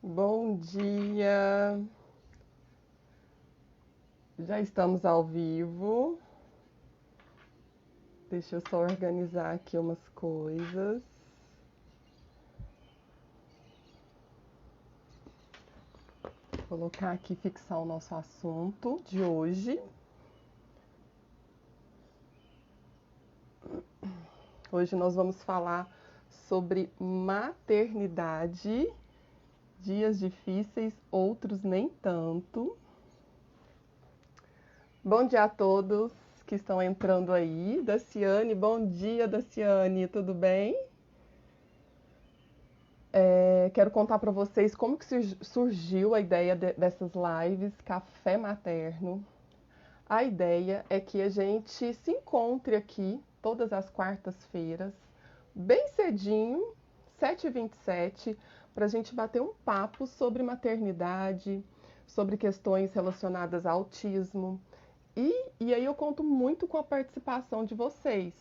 Bom dia! Já estamos ao vivo. Deixa eu só organizar aqui umas coisas. Colocar aqui, fixar o nosso assunto de hoje. Hoje nós vamos falar sobre maternidade, dias difíceis, outros nem tanto. Bom dia a todos que estão entrando aí. Daciane, bom dia, Daciane, tudo bem? Quero contar para vocês como que surgiu a ideia dessas lives Café Materno. A ideia é que a gente se encontre aqui todas as quartas-feiras, bem cedinho, 7h27, para a gente bater um papo sobre maternidade, sobre questões relacionadas ao autismo. E aí eu conto muito com a participação de vocês.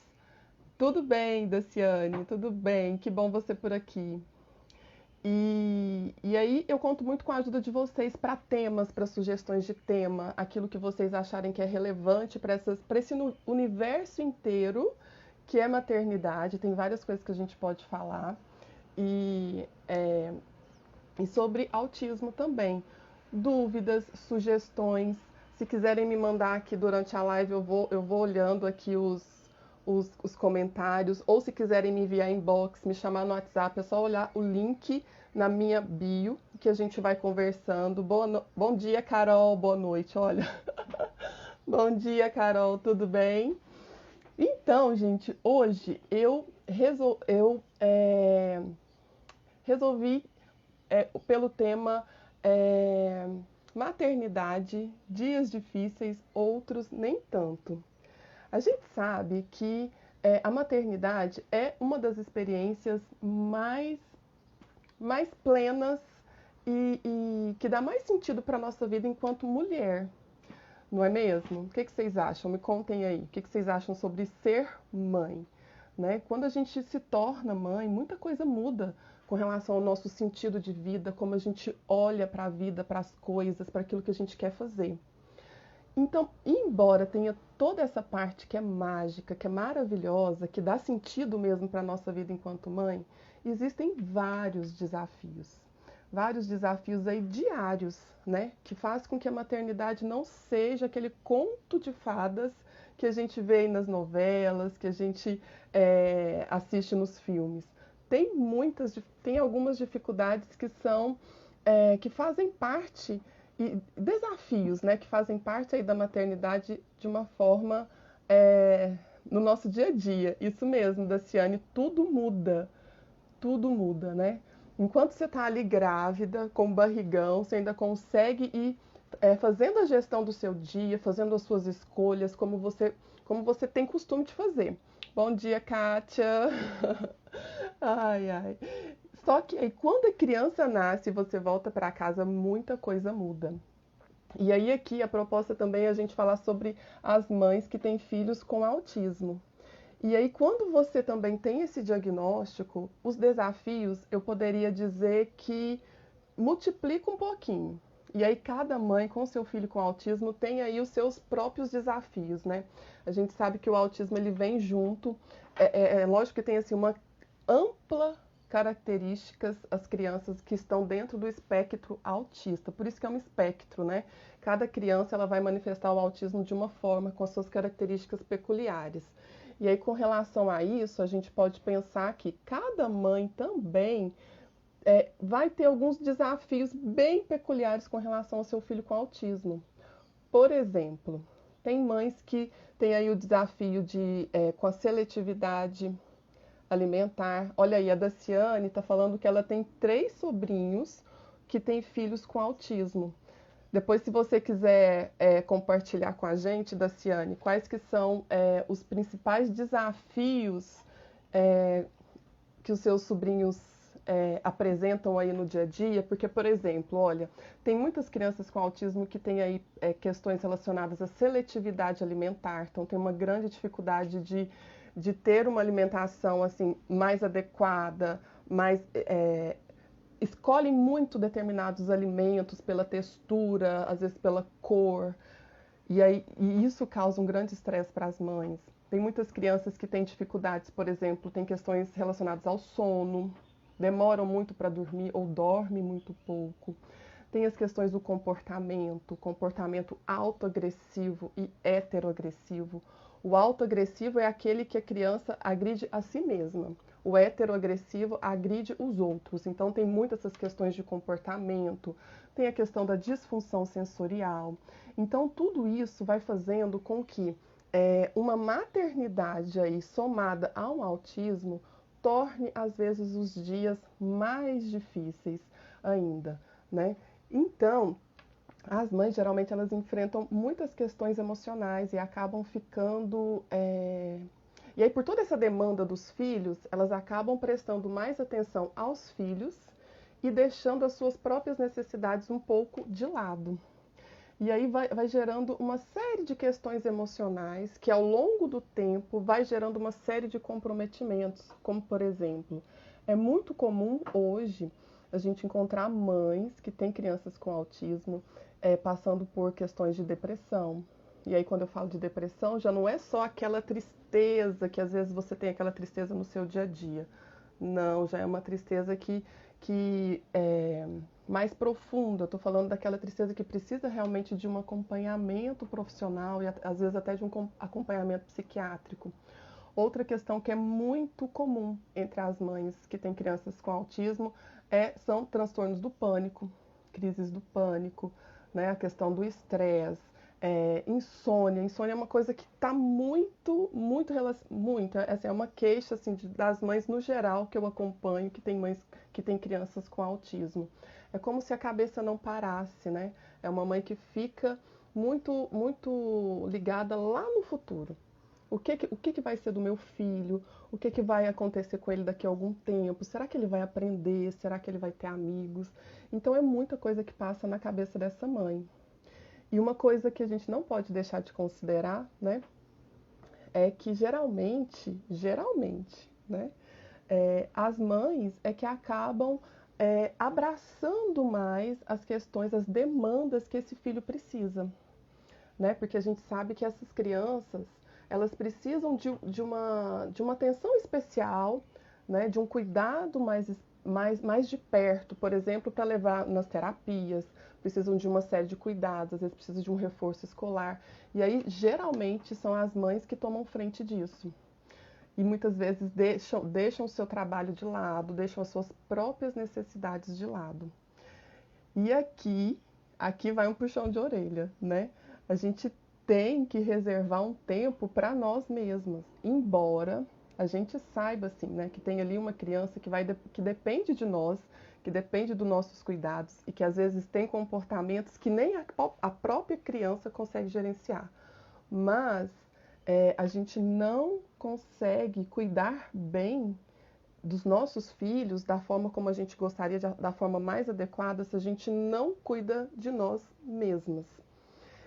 Tudo bem, Daciane? Tudo bem? Que bom você por aqui. E aí eu conto muito com a ajuda de vocês para temas, para sugestões de tema, aquilo que vocês acharem que é relevante para esse universo inteiro que é maternidade. Tem várias coisas que a gente pode falar. E, é, e sobre autismo também. Dúvidas, sugestões. Se quiserem me mandar aqui durante a live, eu vou olhando aqui os comentários. Ou se quiserem me enviar inbox, me chamar no WhatsApp, é só olhar o link na minha bio que a gente vai conversando. Bom dia, Carol. Boa noite. Olha. Bom dia, Carol. Tudo bem? Então, gente, hoje eu resolvi pelo tema é, maternidade, dias difíceis, outros nem tanto. A gente sabe que a maternidade é uma das experiências mais plenas e que dá mais sentido para a nossa vida enquanto mulher, não é mesmo? O que vocês acham? Me contem aí. O que vocês acham sobre ser mãe? Né? Quando a gente se torna mãe, muita coisa muda com relação ao nosso sentido de vida, como a gente olha para a vida, para as coisas, para aquilo que a gente quer fazer. Então, embora tenha toda essa parte que é mágica, que é maravilhosa, que dá sentido mesmo para a nossa vida enquanto mãe, existem vários desafios aí diários, né, que faz com que a maternidade não seja aquele conto de fadas que a gente vê aí nas novelas, que a gente assiste nos filmes. Tem algumas dificuldades que são que fazem parte e desafios, né, que fazem parte aí da maternidade de uma forma no nosso dia a dia. Isso mesmo, Daciane, tudo muda, né? Enquanto você está ali grávida, com barrigão, você ainda consegue ir fazendo a gestão do seu dia, fazendo as suas escolhas, como você tem costume de fazer. Bom dia, Kátia. Ai, ai. Só que aí, quando a criança nasce e você volta para casa, muita coisa muda. E aí, aqui, a proposta também é a gente falar sobre as mães que têm filhos com autismo. E aí, quando você também tem esse diagnóstico, os desafios, eu poderia dizer que multiplica um pouquinho. E aí, cada mãe com seu filho com autismo tem aí os seus próprios desafios, né? A gente sabe que o autismo ele vem junto. É lógico que tem assim uma ampla características as crianças que estão dentro do espectro autista. Por isso que é um espectro, né? Cada criança ela vai manifestar o autismo de uma forma com as suas características peculiares. E aí, com relação a isso, a gente pode pensar que cada mãe também vai ter alguns desafios bem peculiares com relação ao seu filho com autismo. Por exemplo, tem mães que têm aí o desafio com a seletividade alimentar. Olha aí, a Daciane está falando que ela tem 3 sobrinhos que têm filhos com autismo. Depois, se você quiser compartilhar com a gente, Daciane, quais que são os principais desafios é, que os seus sobrinhos apresentam aí no dia a dia, porque, por exemplo, olha, tem muitas crianças com autismo que têm aí questões relacionadas à seletividade alimentar, então tem uma grande dificuldade de ter uma alimentação assim mais adequada, mais escolhem muito determinados alimentos pela textura, às vezes pela cor, e isso causa um grande estresse para as mães. Tem muitas crianças que têm dificuldades, por exemplo, têm questões relacionadas ao sono, demoram muito para dormir ou dormem muito pouco. Tem as questões do comportamento autoagressivo e heteroagressivo. O autoagressivo é aquele que a criança agride a si mesma. O heteroagressivo agride os outros. Então, tem muitas essas questões de comportamento, tem a questão da disfunção sensorial. Então, tudo isso vai fazendo com que uma maternidade aí, somada a um autismo, torne, às vezes, os dias mais difíceis ainda, né? Então, as mães, geralmente, elas enfrentam muitas questões emocionais e acabam ficando... E aí, por toda essa demanda dos filhos, elas acabam prestando mais atenção aos filhos e deixando as suas próprias necessidades um pouco de lado. E aí vai gerando uma série de questões emocionais que, ao longo do tempo, vai gerando uma série de comprometimentos, como, por exemplo, é muito comum hoje a gente encontrar mães que têm crianças com autismo passando por questões de depressão. E aí, quando eu falo de depressão, já não é só aquela tristeza, que às vezes você tem aquela tristeza no seu dia a dia. Não, já é uma tristeza que é mais profunda. Eu estou falando daquela tristeza que precisa realmente de um acompanhamento profissional e às vezes até de um acompanhamento psiquiátrico. Outra questão que é muito comum entre as mães que têm crianças com autismo são transtornos do pânico, crises do pânico, né? A questão do estresse, insônia. Insônia é uma coisa que está muito, essa é uma queixa assim, das mães no geral que eu acompanho, que tem mães que têm crianças com autismo. É como se a cabeça não parasse, né? É uma mãe que fica muito ligada lá no futuro. O que vai ser do meu filho? O que vai acontecer com ele daqui a algum tempo? Será que ele vai aprender? Será que ele vai ter amigos? Então é muita coisa que passa na cabeça dessa mãe. E uma coisa que a gente não pode deixar de considerar, né, é que geralmente, né, as mães é que acabam abraçando mais as questões, as demandas que esse filho precisa, né? Porque a gente sabe que essas crianças, elas precisam de uma atenção especial, né? De um cuidado mais de perto, por exemplo, para levar nas terapias, precisam de uma série de cuidados, às vezes precisam de um reforço escolar. E aí, geralmente, são as mães que tomam frente disso. E muitas vezes deixam o seu trabalho de lado, deixam as suas próprias necessidades de lado. E aqui vai um puxão de orelha, né? A gente tem que reservar um tempo para nós mesmas, embora a gente saiba assim, né, que tem ali uma criança que depende de nós, que depende dos nossos cuidados e que às vezes tem comportamentos que nem a própria criança consegue gerenciar. Mas a gente não consegue cuidar bem dos nossos filhos da forma como a gente gostaria, da forma mais adequada, se a gente não cuida de nós mesmas.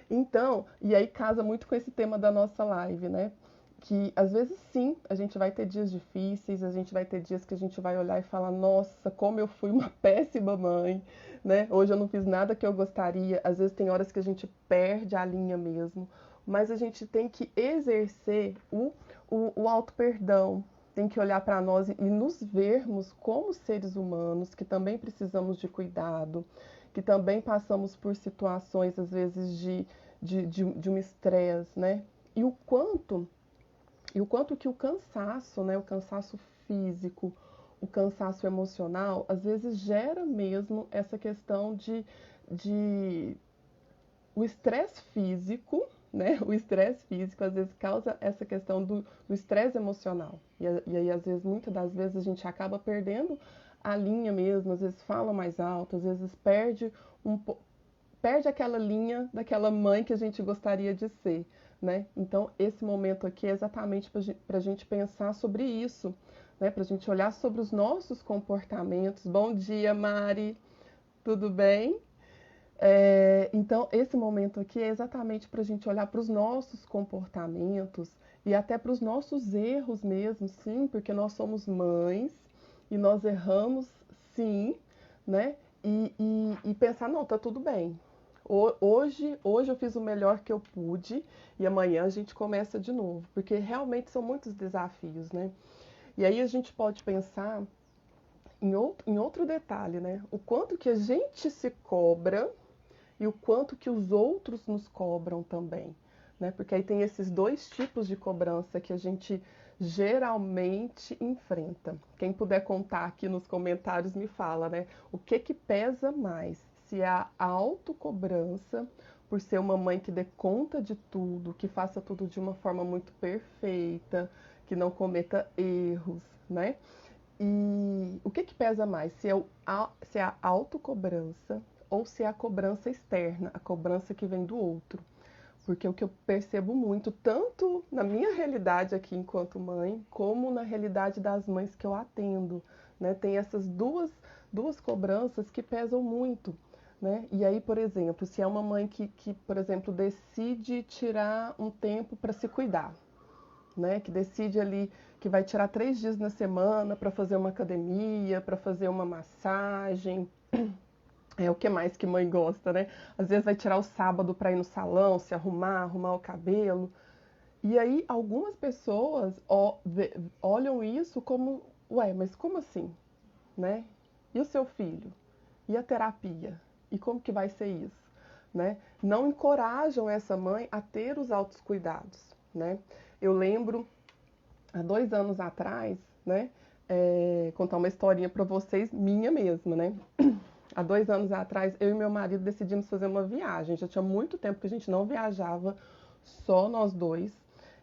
Então, e aí casa muito com esse tema da nossa live, né? Que às vezes sim, a gente vai ter dias difíceis, a gente vai ter dias que a gente vai olhar e falar, nossa, como eu fui uma péssima mãe, né? Hoje eu não fiz nada que eu gostaria. Às vezes tem horas que a gente perde a linha mesmo, mas a gente tem que exercer o auto-perdão, tem que olhar para nós e nos vermos como seres humanos que também precisamos de cuidado, que também passamos por situações, às vezes, de um estresse, né? E o quanto que o cansaço, né? O cansaço físico, o cansaço emocional, às vezes gera mesmo essa questão de o estresse físico, né? O estresse físico às vezes causa essa questão do estresse emocional. E aí, às vezes, muitas das vezes, a gente acaba perdendo a linha mesmo, às vezes fala mais alto, às vezes perde aquela linha daquela mãe que a gente gostaria de ser, né? Então, esse momento aqui é exatamente para a gente pensar sobre isso, né? Para a gente olhar sobre os nossos comportamentos. Bom dia, Mari, tudo bem? Então, esse momento aqui é exatamente para a gente olhar para os nossos comportamentos e até para os nossos erros mesmo, sim, porque nós somos mães e nós erramos, sim, né? E pensar, não, tá tudo bem. Hoje eu fiz o melhor que eu pude e amanhã a gente começa de novo, porque realmente são muitos desafios, né? E aí a gente pode pensar em outro detalhe, né? O quanto que a gente se cobra e o quanto que os outros nos cobram também, né? Porque aí tem esses dois tipos de cobrança que a gente geralmente enfrenta. Quem puder contar aqui nos comentários me fala, né? O que que pesa mais? Se é a autocobrança por ser uma mãe que dê conta de tudo, que faça tudo de uma forma muito perfeita, que não cometa erros, né? E o que que pesa mais? Se é a autocobrança ou se é a cobrança externa, a cobrança que vem do outro. Porque o que eu percebo muito, tanto na minha realidade aqui enquanto mãe, como na realidade das mães que eu atendo, né? Tem essas duas cobranças que pesam muito, né? E aí, por exemplo, se é uma mãe que por exemplo, decide tirar um tempo para se cuidar, né? Que decide ali que vai tirar 3 dias na semana para fazer uma academia, para fazer uma massagem. É o que mais que mãe gosta, né? Às vezes vai tirar o sábado para ir no salão, se arrumar, arrumar o cabelo. E aí algumas pessoas olham isso como, ué, mas como assim, né? E o seu filho? E a terapia? E como que vai ser isso, né? Não encorajam essa mãe a ter os autocuidados, né? Eu lembro há 2 anos atrás, né? Contar uma historinha para vocês, minha mesma, né? Há 2 anos atrás, eu e meu marido decidimos fazer uma viagem. Já tinha muito tempo que a gente não viajava, só nós dois.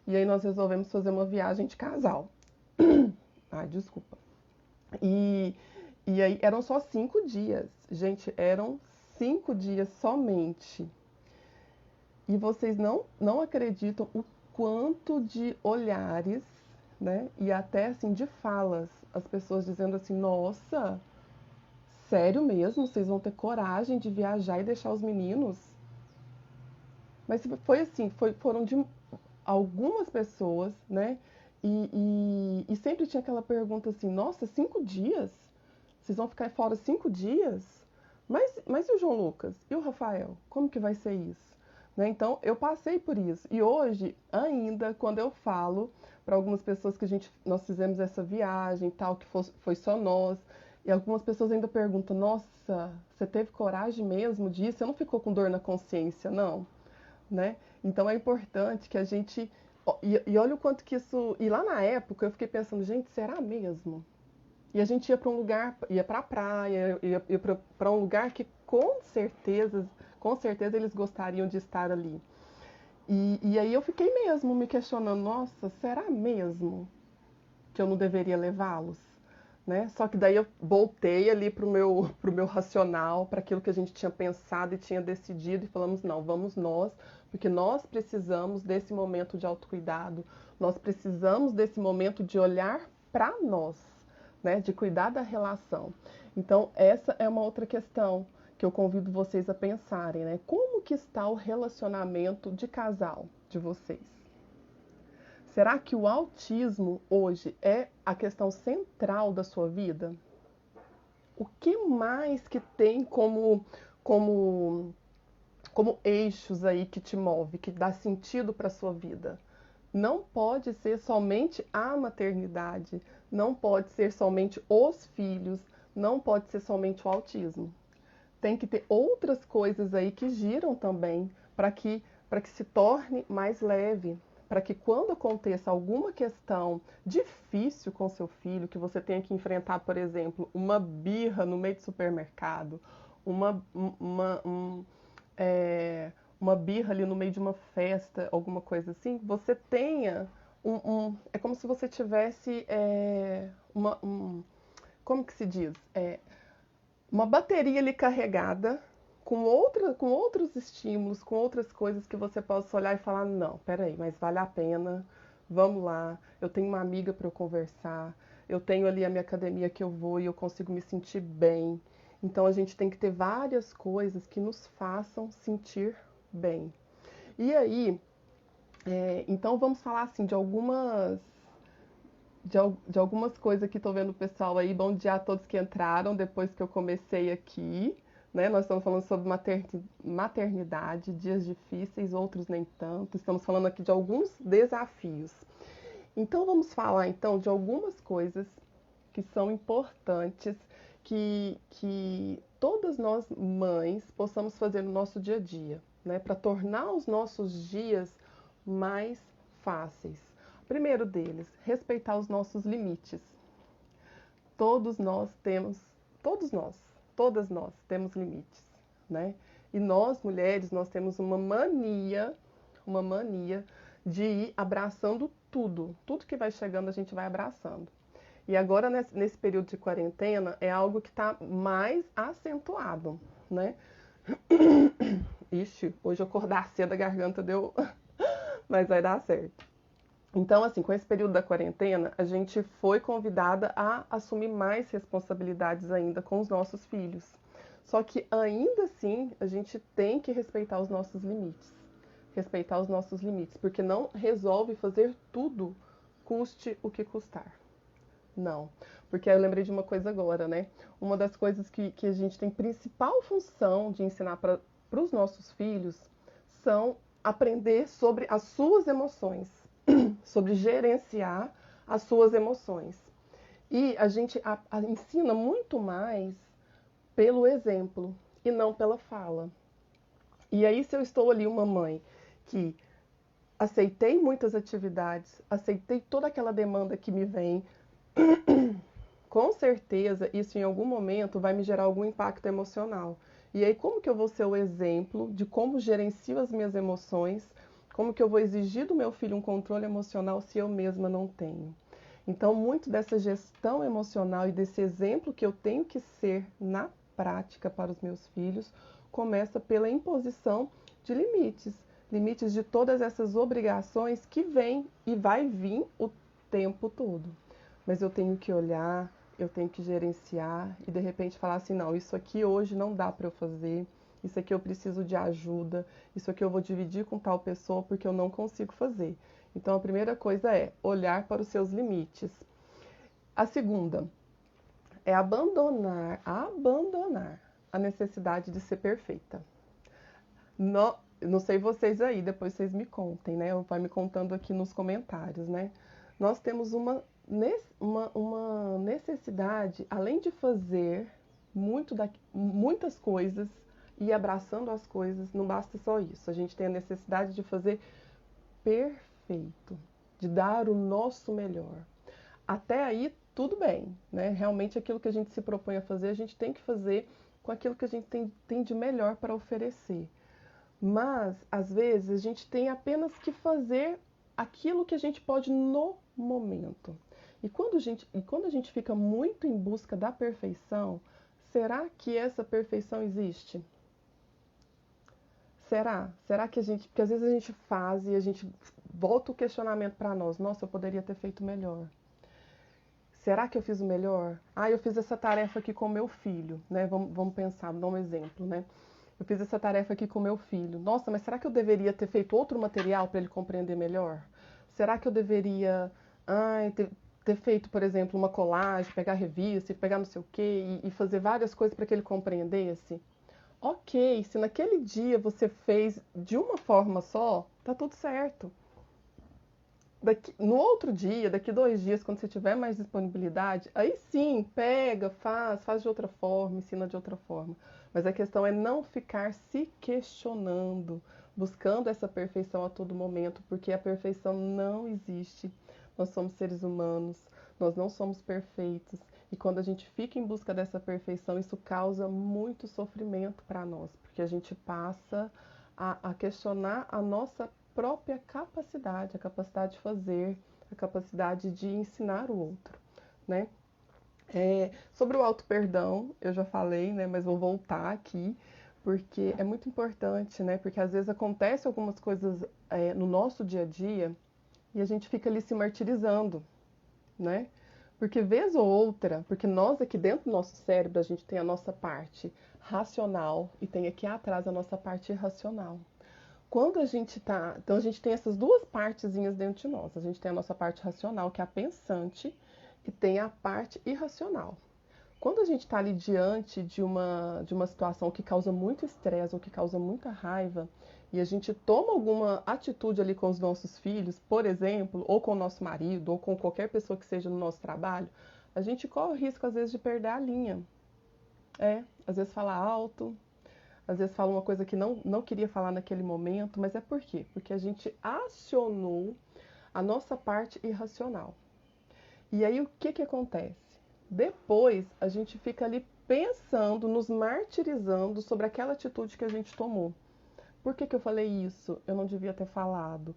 E aí nós resolvemos fazer uma viagem de casal. Ai, desculpa. E, e aí eram só 5 dias. Gente, eram 5 dias somente. E vocês não acreditam o quanto de olhares, né? E até assim de falas, as pessoas dizendo assim, nossa, sério mesmo? Vocês vão ter coragem de viajar e deixar os meninos? Mas foi assim, foram de algumas pessoas, né? E sempre tinha aquela pergunta assim, nossa, 5 dias? Vocês vão ficar fora 5 dias? Mas e o João Lucas? E o Rafael? Como que vai ser isso? Né? Então, eu passei por isso. E hoje, ainda, quando eu falo para algumas pessoas que nós fizemos essa viagem tal, que foi só nós, e algumas pessoas ainda perguntam, nossa, você teve coragem mesmo disso? Você não ficou com dor na consciência, não? Né? Então é importante que a gente. E olha o quanto que isso. E lá na época eu fiquei pensando, gente, será mesmo? E a gente ia para um lugar, ia para a praia, ia para um lugar que com certeza eles gostariam de estar ali. E aí eu fiquei mesmo me questionando, nossa, será mesmo que eu não deveria levá-los? Né? Só que daí eu voltei ali pro meu racional, para aquilo que a gente tinha pensado e tinha decidido, e falamos, não, vamos nós, porque nós precisamos desse momento de autocuidado, nós precisamos desse momento de olhar para nós, né? De cuidar da relação. Então, essa é uma outra questão que eu convido vocês a pensarem, né? Como que está o relacionamento de casal de vocês? Será que o autismo hoje é a questão central da sua vida? O que mais que tem como, como eixos aí que te move, que dá sentido para a sua vida? Não pode ser somente a maternidade, não pode ser somente os filhos, não pode ser somente o autismo. Tem que ter outras coisas aí que giram também para que se torne mais leve, para que quando aconteça alguma questão difícil com seu filho, que você tenha que enfrentar, por exemplo, uma birra no meio do supermercado, uma, uma, um, é, uma birra ali no meio de uma festa, alguma coisa assim, você tenha é como se você tivesse como que se diz? Uma bateria ali carregada com outros estímulos, com outras coisas que você possa olhar e falar, não, peraí, mas vale a pena, vamos lá, eu tenho uma amiga para eu conversar, eu tenho ali a minha academia que eu vou e eu consigo me sentir bem. Então a gente tem que ter várias coisas que nos façam sentir bem. E aí, então vamos falar assim de de algumas coisas que estou vendo o pessoal aí. Bom dia a todos que entraram depois que eu comecei aqui, né? Nós estamos falando sobre maternidade, dias difíceis, outros nem tanto. Estamos falando aqui de alguns desafios. Então vamos falar então de algumas coisas que são importantes que todas nós mães possamos fazer no nosso dia a dia, né? Para tornar os nossos dias mais fáceis. Primeiro deles, respeitar os nossos limites. Todos nós temos, todos nós, todas nós temos limites, né? E nós, mulheres, nós temos uma mania de ir abraçando tudo. Tudo que vai chegando, a gente vai abraçando. E agora, nesse período de quarentena, é algo que está mais acentuado, né? Ixi, hoje eu acordar cedo, a garganta deu... Mas vai dar certo. Então, assim, com esse período da quarentena, a gente foi convidada a assumir mais responsabilidades ainda com os nossos filhos. Só que, ainda assim, a gente tem que respeitar os nossos limites. Respeitar os nossos limites, porque não resolve fazer tudo, custe o que custar. Não, porque eu lembrei de uma coisa agora, né? Uma das coisas que a gente tem principal função de ensinar para os nossos filhos são aprender sobre as suas emoções, sobre gerenciar as suas emoções. E a gente ensina muito mais pelo exemplo e não pela fala. E aí, se eu estou ali uma mãe que aceitei muitas atividades, aceitei toda aquela demanda que me vem, com certeza isso em algum momento vai me gerar algum impacto emocional. E aí como que eu vou ser o exemplo de como gerencio as minhas emoções, como que eu vou exigir do meu filho um controle emocional se eu mesma não tenho? Então muito dessa gestão emocional e desse exemplo que eu tenho que ser na prática para os meus filhos começa pela imposição de limites. Limites de todas essas obrigações que vêm e vai vir o tempo todo. Mas eu tenho que olhar, eu tenho que gerenciar e de repente falar assim, não, isso aqui hoje não dá para eu fazer, isso aqui eu preciso de ajuda, isso aqui eu vou dividir com tal pessoa porque eu não consigo fazer. Então a primeira coisa é olhar para os seus limites. A segunda é abandonar a necessidade de ser perfeita. Não sei vocês aí, depois vocês me contem, né? Vai me contando aqui nos comentários, né? Nós temos uma necessidade, além de fazer muitas coisas e abraçando as coisas, não basta só isso. A gente tem a necessidade de fazer perfeito, de dar o nosso melhor. Até aí, tudo bem, né? Realmente aquilo que a gente se propõe a fazer, a gente tem que fazer com aquilo que a gente tem de melhor para oferecer. Mas, às vezes, a gente tem apenas que fazer aquilo que a gente pode no momento. E quando a gente fica muito em busca da perfeição, será que essa perfeição existe? Será? Será que a gente... Porque às vezes a gente faz e a gente volta o questionamento para nós. Nossa, eu poderia ter feito melhor. Será que eu fiz o melhor? Ah, eu fiz essa tarefa aqui com meu filho, né? Vamos pensar, dar um exemplo, né? Eu fiz essa tarefa aqui com meu filho. Nossa, mas será que eu deveria ter feito outro material para ele compreender melhor? Será que eu deveria ter feito, por exemplo, uma colagem, pegar revista, pegar não sei o quê e fazer várias coisas para que ele compreendesse? Ok, se naquele dia você fez de uma forma só, tá tudo certo. No outro dia, daqui 2 dias, quando você tiver mais disponibilidade, aí sim, pega, faz de outra forma, ensina de outra forma. Mas a questão é não ficar se questionando, buscando essa perfeição a todo momento, porque a perfeição não existe. Nós somos seres humanos, nós não somos perfeitos. E quando a gente fica em busca dessa perfeição, isso causa muito sofrimento para nós, porque a gente passa a questionar a nossa própria capacidade, a capacidade de fazer, a capacidade de ensinar o outro, né? Sobre o auto-perdão, eu já falei, né, mas vou voltar aqui, porque é muito importante, né? Porque às vezes acontece algumas coisas no nosso dia a dia e a gente fica ali se martirizando, né? Porque vez ou outra, porque nós aqui dentro do nosso cérebro, a gente tem a nossa parte racional e tem aqui atrás a nossa parte irracional. Quando a gente tá. Então, a gente tem essas duas partezinhas dentro de nós. A gente tem a nossa parte racional, que é a pensante, e tem a parte irracional. Quando a gente está ali diante de uma situação que causa muito estresse ou que causa muita raiva, e a gente toma alguma atitude ali com os nossos filhos, por exemplo, ou com o nosso marido, ou com qualquer pessoa que seja no nosso trabalho, a gente corre o risco, às vezes, de perder a linha. Às vezes fala alto, às vezes fala uma coisa que não queria falar naquele momento, mas é por quê? Porque a gente acionou a nossa parte irracional. E aí o que que acontece? Depois a gente fica ali pensando, nos martirizando sobre aquela atitude que a gente tomou. Por que que eu falei isso? Eu não devia ter falado.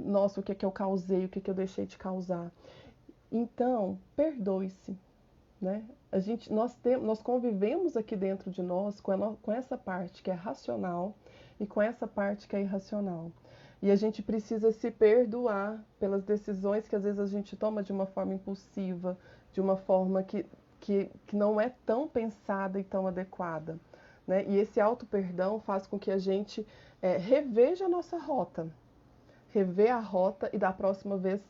Nossa, o que que eu causei? O que que eu deixei de causar? Então, perdoe-se, né? Nós convivemos aqui dentro de nós com essa parte que é racional e com essa parte que é irracional. E a gente precisa se perdoar pelas decisões que às vezes a gente toma de uma forma impulsiva, de uma forma que não é tão pensada e tão adequada, né? E esse auto-perdão faz com que a gente reveja a nossa rota. Rever a rota e da próxima vez,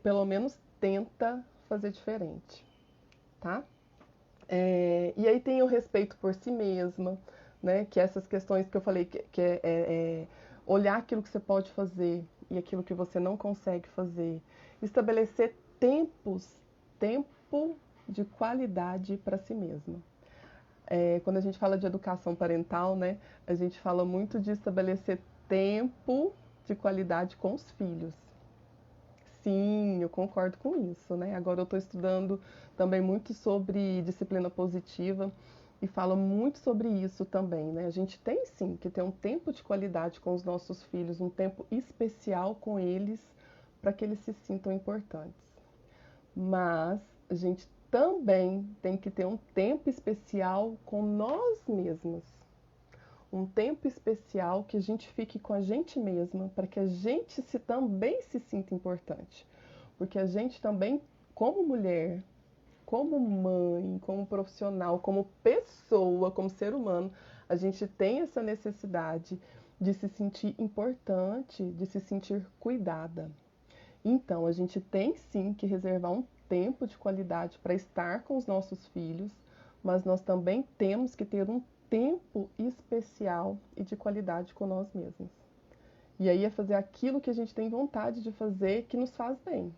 pelo menos, tenta fazer diferente, tá? E aí tem o respeito por si mesma, né? Que essas questões que eu falei, que é olhar aquilo que você pode fazer e aquilo que você não consegue fazer. Estabelecer tempo de qualidade para si mesma. Quando a gente fala de educação parental, né? A gente fala muito de estabelecer tempo de qualidade com os filhos. Sim, eu concordo com isso, né? Agora eu estou estudando também muito sobre disciplina positiva e fala muito sobre isso também, né? A gente tem sim que ter um tempo de qualidade com os nossos filhos, um tempo especial com eles para que eles se sintam importantes. Mas a gente também tem que ter um tempo especial com nós mesmos. Um tempo especial que a gente fique com a gente mesma, para que a gente também se sinta importante. Porque a gente também, como mulher, como mãe, como profissional, como pessoa, como ser humano, a gente tem essa necessidade de se sentir importante, de se sentir cuidada. Então, a gente tem sim que reservar um tempo de qualidade para estar com os nossos filhos, mas nós também temos que ter um tempo especial e de qualidade com nós mesmos. E aí é fazer aquilo que a gente tem vontade de fazer que nos faz bem.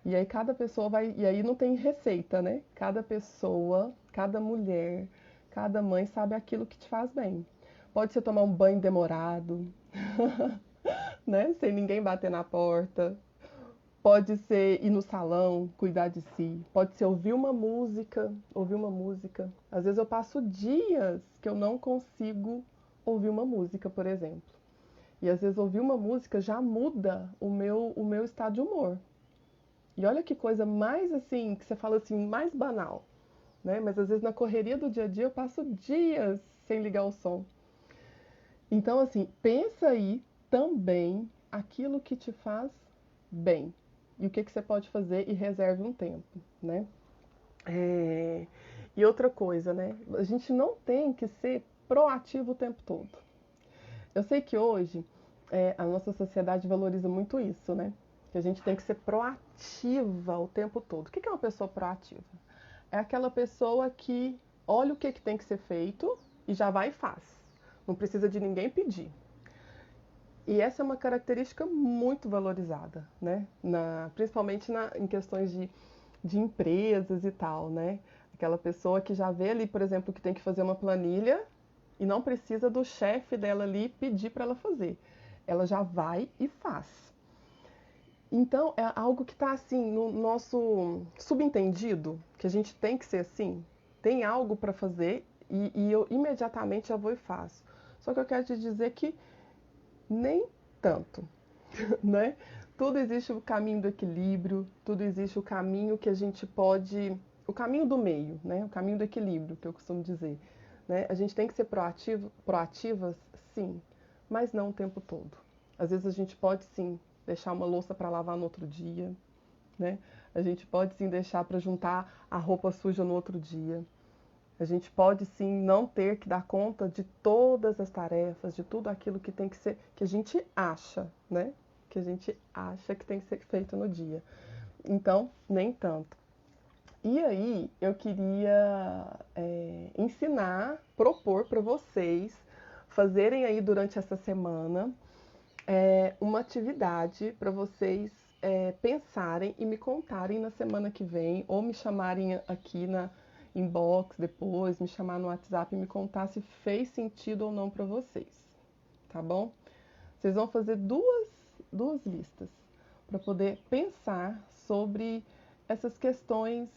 E aí cada pessoa vai. E aí não tem receita, né? Cada pessoa, cada mulher, cada mãe sabe aquilo que te faz bem. Pode ser tomar um banho demorado, né? Sem ninguém bater na porta. Pode ser ir no salão, cuidar de si. Pode ser ouvir uma música, ouvir uma música. Às vezes eu passo dias que eu não consigo ouvir uma música, por exemplo. E às vezes ouvir uma música já muda o meu estado de humor. E olha que coisa mais assim, que você fala assim, mais banal, né? Mas às vezes na correria do dia a dia eu passo dias sem ligar o som. Então assim, pensa aí também aquilo que te faz bem. E o que você pode fazer e reserve um tempo, né? E outra coisa, né? A gente não tem que ser proativo o tempo todo. Eu sei que hoje a nossa sociedade valoriza muito isso, né? Que a gente tem que ser proativa o tempo todo. O que é uma pessoa proativa? É aquela pessoa que olha o que tem que ser feito e já vai e faz. Não precisa de ninguém pedir. E essa é uma característica muito valorizada, né? Principalmente em questões de empresas e tal, né? Aquela pessoa que já vê ali, por exemplo, que tem que fazer uma planilha e não precisa do chefe dela ali pedir para ela fazer. Ela já vai e faz. Então, é algo que está assim no nosso subentendido, que a gente tem que ser assim. Tem algo para fazer e eu imediatamente já vou e faço. Só que eu quero te dizer que nem tanto, né? Tudo existe o caminho do equilíbrio, tudo existe o caminho que a gente pode, o caminho do meio, né? O caminho do equilíbrio, que eu costumo dizer, né? A gente tem que ser proativas, sim, mas não o tempo todo. Às vezes a gente pode sim deixar uma louça para lavar no outro dia, né? A gente pode sim deixar para juntar a roupa suja no outro dia. A gente pode sim não ter que dar conta de todas as tarefas, de tudo aquilo que tem que ser, que a gente acha, né? Que a gente acha que tem que ser feito no dia. Então, nem tanto. E aí, eu queria ensinar, propor para vocês fazerem aí durante essa semana uma atividade para vocês pensarem e me contarem na semana que vem, ou me chamarem aqui na inbox depois, me chamar no WhatsApp e me contar se fez sentido ou não para vocês, tá bom? Vocês vão fazer duas listas para poder pensar sobre essas questões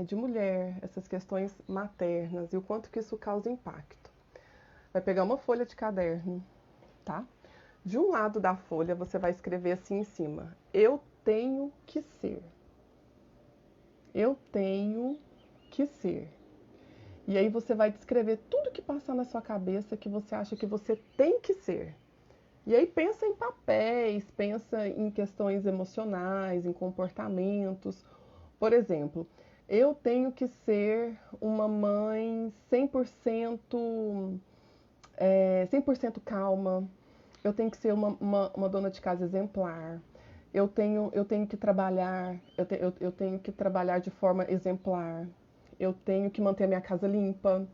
de mulher, essas questões maternas e o quanto que isso causa impacto. Vai pegar uma folha de caderno, tá? De um lado da folha você vai escrever assim em cima: eu tenho que ser. Eu tenho que ser. E aí você vai descrever tudo que passar na sua cabeça que você acha que você tem que ser. E aí pensa em papéis, pensa em questões emocionais, em comportamentos. Por exemplo, eu tenho que ser uma mãe 100% calma. Eu tenho que ser uma dona de casa exemplar. Eu tenho que trabalhar, eu tenho que trabalhar de forma exemplar. Eu tenho que manter a minha casa limpa.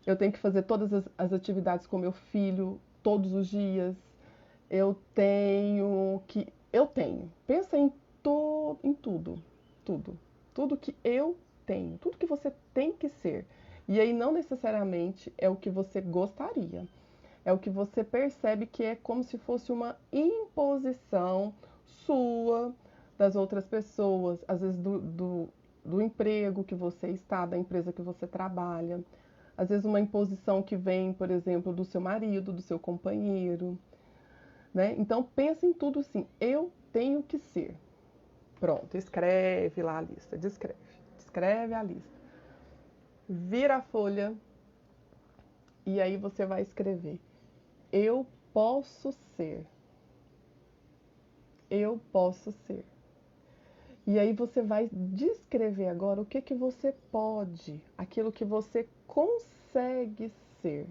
Eu tenho que fazer todas as atividades com meu filho todos os dias. Eu tenho que. Eu tenho. Pensa em tudo. Tudo. Tudo que eu tenho. Tudo que você tem que ser. E aí não necessariamente é o que você gostaria. É o que você percebe que é como se fosse uma imposição sua, das outras pessoas, às vezes do emprego que você está, da empresa que você trabalha. Às vezes uma imposição que vem, por exemplo, do seu marido, do seu companheiro, né? Então pensa em tudo assim, eu tenho que ser. Pronto, escreve lá a lista, descreve a lista. Vira a folha e aí você vai escrever: eu posso ser. Eu posso ser. E aí você vai descrever agora o que que você pode, aquilo que você consegue ser.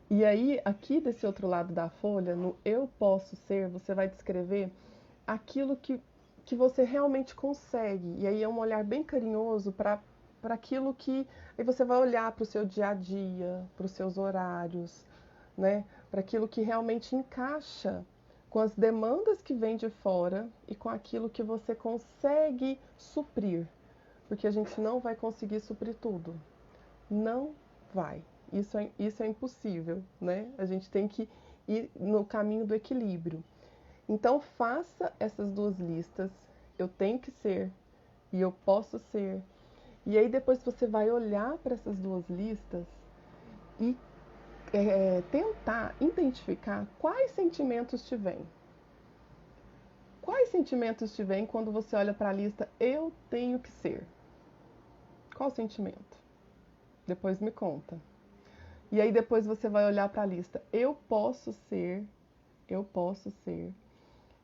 E aí, aqui desse outro lado da folha, no eu posso ser, você vai descrever aquilo que você realmente consegue. E aí é um olhar bem carinhoso para aquilo que. Aí você vai olhar para o seu dia a dia, para os seus horários, né? Para aquilo que realmente encaixa com as demandas que vêm de fora e com aquilo que você consegue suprir. Porque a gente não vai conseguir suprir tudo. Não vai. Isso é impossível, né? A gente tem que ir no caminho do equilíbrio. Então faça essas duas listas. Eu tenho que ser e eu posso ser. E aí depois você vai olhar para essas duas listas e tentar identificar quais sentimentos te vêm. Quais sentimentos te vêm quando você olha para a lista eu tenho que ser? Qual sentimento? Depois me conta. E aí depois você vai olhar para a lista eu posso ser, eu posso ser.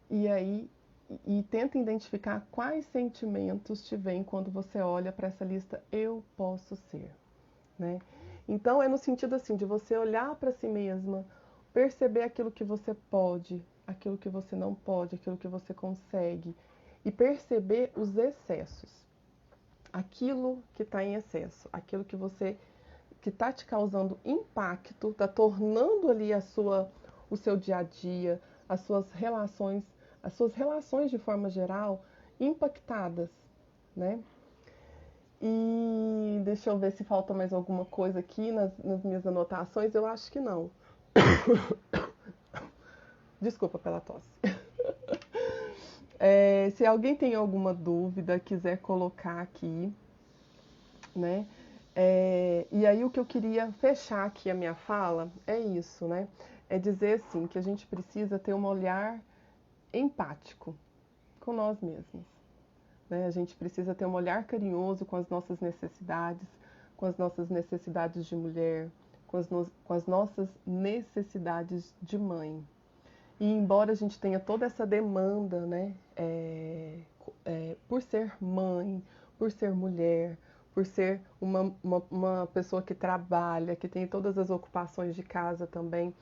E aí tenta identificar quais sentimentos te vêm quando você olha para essa lista eu posso ser, né? Então é no sentido assim de você olhar para si mesma, perceber aquilo que você pode, aquilo que você não pode, aquilo que você consegue e perceber os excessos. Aquilo que está em excesso, aquilo que está te causando impacto, está tornando ali o seu dia a dia, as suas relações de forma geral impactadas, né? E deixa eu ver se falta mais alguma coisa aqui nas minhas anotações. Eu acho que não. Desculpa pela tosse. Se alguém tem alguma dúvida, quiser colocar aqui, né? E aí o que eu queria fechar aqui a minha fala é isso, né? É dizer assim que a gente precisa ter um olhar empático com nós mesmos, né? A gente precisa ter um olhar carinhoso com as nossas necessidades de mulher, com as nossas necessidades de mãe. E embora a gente tenha toda essa demanda, né, por ser mãe, por ser mulher, por ser uma pessoa que trabalha, que tem todas as ocupações de casa também.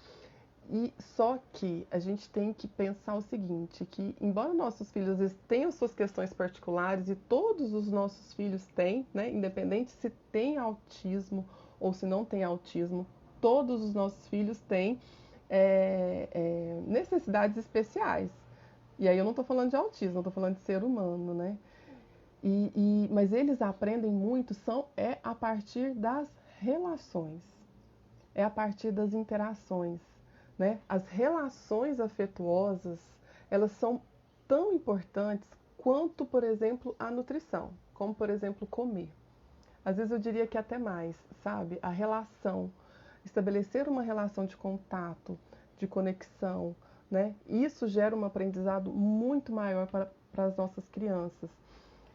E só que a gente tem que pensar o seguinte, que embora nossos filhos eles tenham suas questões particulares e todos os nossos filhos têm, né, independente se tem autismo ou se não tem autismo, todos os nossos filhos têm necessidades especiais. E aí eu não estou falando de autismo, eu estou falando de ser humano, né? Mas eles aprendem muito a partir das relações, é a partir das interações, né? As relações afetuosas, elas são tão importantes quanto, por exemplo, a nutrição, como, por exemplo, comer. Às vezes eu diria que até mais, sabe? A relação, estabelecer uma relação de contato, de conexão, né? Isso gera um aprendizado muito maior para as nossas crianças.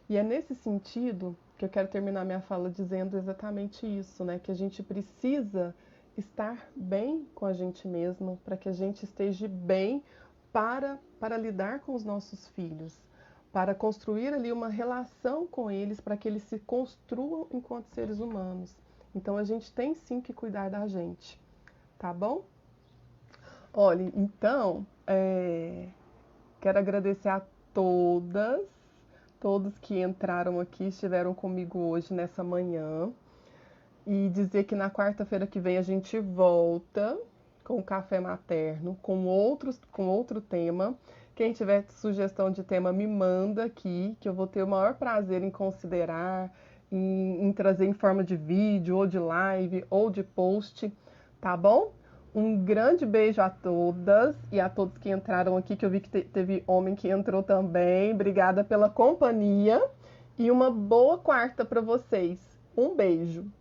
E é nesse sentido que eu quero terminar minha fala dizendo exatamente isso, né? Que a gente precisa estar bem com a gente mesma, para que a gente esteja bem para lidar com os nossos filhos, para construir ali uma relação com eles, para que eles se construam enquanto seres humanos. Então a gente tem sim que cuidar da gente, tá bom? Olha, então, quero agradecer a todas, todos que entraram aqui, estiveram comigo hoje nessa manhã. E dizer que na quarta-feira que vem a gente volta com o Café Materno, com outro tema. Quem tiver sugestão de tema, me manda aqui, que eu vou ter o maior prazer em considerar, em trazer em forma de vídeo, ou de live, ou de post, tá bom? Um grande beijo a todas e a todos que entraram aqui, que eu vi que teve homem que entrou também. Obrigada pela companhia e uma boa quarta para vocês. Um beijo.